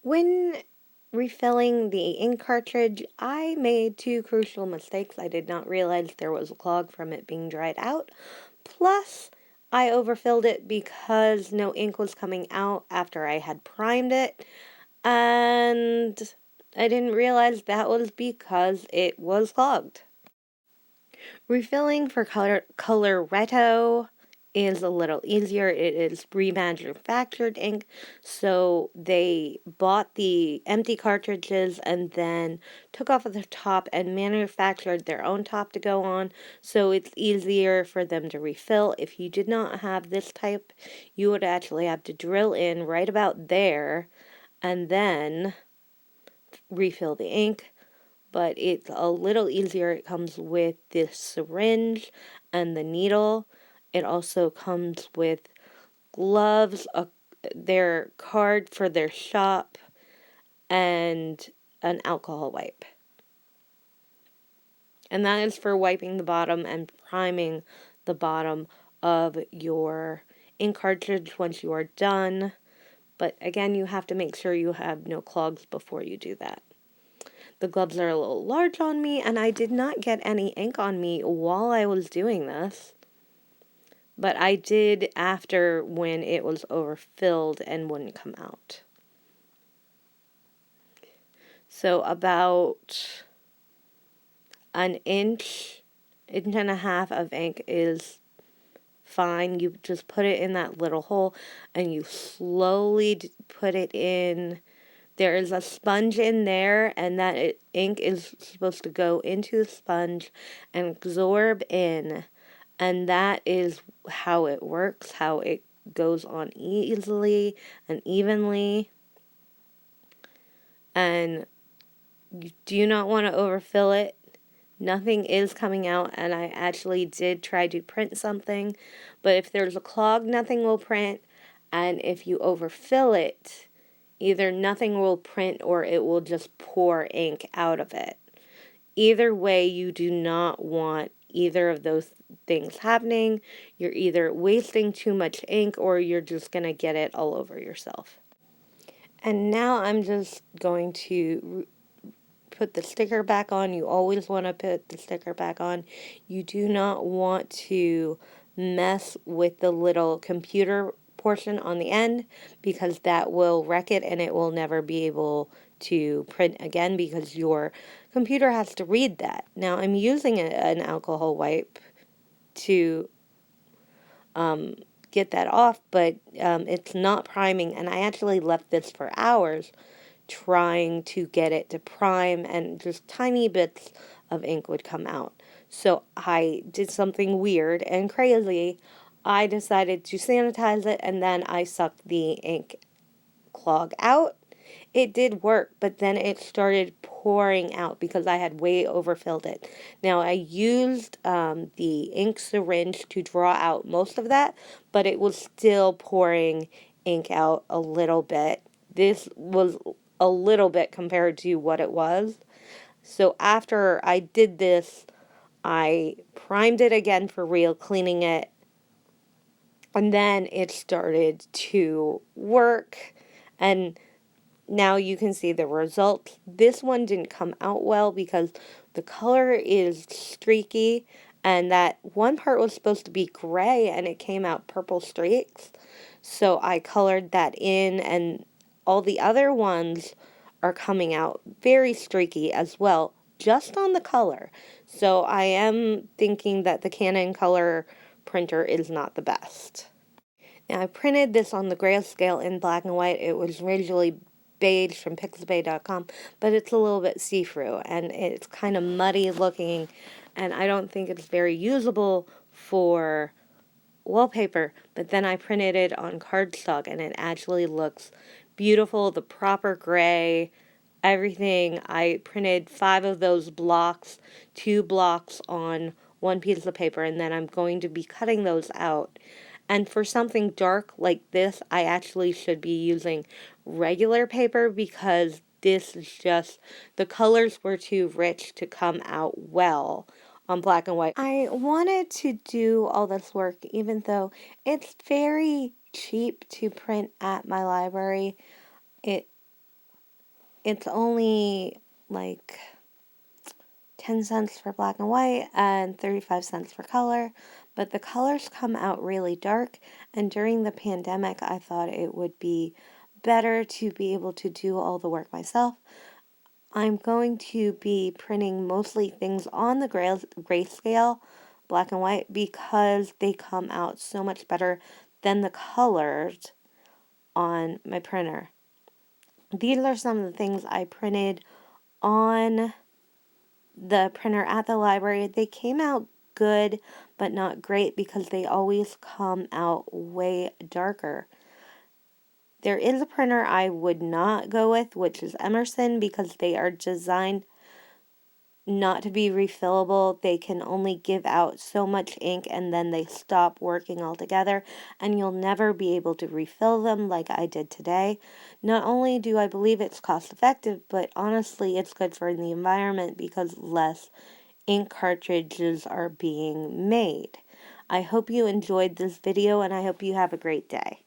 When refilling the ink cartridge, I made two crucial mistakes. I did not realize there was a clog from it being dried out. Plus, I overfilled it because no ink was coming out after I had primed it. And I didn't realize that was because it was clogged. Refilling for Coloretto is a little easier. It is remanufactured ink, so they bought the empty cartridges and then took off the top and manufactured their own top to go on, so it's easier for them to refill. If you did not have this type, you would actually have to drill in right about there and then refill the ink, but it's a little easier. It comes with this syringe and the needle. It also comes with gloves, their card for their shop, and an alcohol wipe. And that is for wiping the bottom and priming the bottom of your ink cartridge once you are done. But again, you have to make sure you have no clogs before you do that. The gloves are a little large on me, and I did not get any ink on me while I was doing this. But I did after, when it was overfilled and wouldn't come out. So about an inch and a half of ink is fine. You just put it in that little hole and you slowly put it in. There is a sponge in there, and that ink is supposed to go into the sponge and absorb in, and that is how it works, how it goes on easily and evenly. And you do not want to overfill it. Nothing is coming out, and I actually did try to print something, but if there's a clog, nothing will print, and if you overfill it, either nothing will print or it will just pour ink out of it. Either way, you do not want either of those things happening. You're either wasting too much ink or you're just going to get it all over yourself. And now I'm just going to put the sticker back on. You always want to put the sticker back on. You do not want to mess with the little computer portion on the end, because that will wreck it and it will never be able to print again because your computer has to read that. Now I'm using an alcohol wipe to get that off, but it's not priming, and I actually left this for hours trying to get it to prime, and just tiny bits of ink would come out. So I did something weird and crazy. I decided to sanitize it, and then I sucked the ink clog out. It did work, but then it started pouring out because I had way overfilled it. Now, I used the ink syringe to draw out most of that, but it was still pouring ink out a little bit. This was a little bit compared to what it was. So after I did this, I primed it again for real, cleaning it, and then it started to work, and now you can see the results. This one didn't come out well because the color is streaky, and that one part was supposed to be gray and it came out purple streaks. So I colored that in, and all the other ones are coming out very streaky as well, just on the color. So I am thinking that the Canon color printer is not the best. Now, I printed this on the grayscale in black and white. It was originally beige from pixabay.com, but it's a little bit see-through, and it's kind of muddy looking, and I don't think it's very usable for wallpaper. But then I printed it on cardstock, and it actually looks beautiful, the proper gray, everything. I printed 5 of those blocks, 2 blocks on one piece of paper, and then I'm going to be cutting those out. And for something dark like this, I actually should be using regular paper because this is just, the colors were too rich to come out well on black and white. I wanted to do all this work even though it's very cheap to print at my library. It it's only like 10 cents for black and white and 35 cents for color, but the colors come out really dark, and during the pandemic I thought it would be better to be able to do all the work myself. I'm going to be printing mostly things on the grayscale black and white because they come out so much better than the colors on my printer. These are some of the things I printed on the printer at the library. They came out good, but not great because they always come out way darker. There is a printer I would not go with, which is Emerson, because they are designed not to be refillable. They can only give out so much ink and then they stop working altogether, and you'll never be able to refill them like I did today. Not only do I believe it's cost effective, but honestly it's good for the environment because less ink cartridges are being made. I hope you enjoyed this video and I hope you have a great day.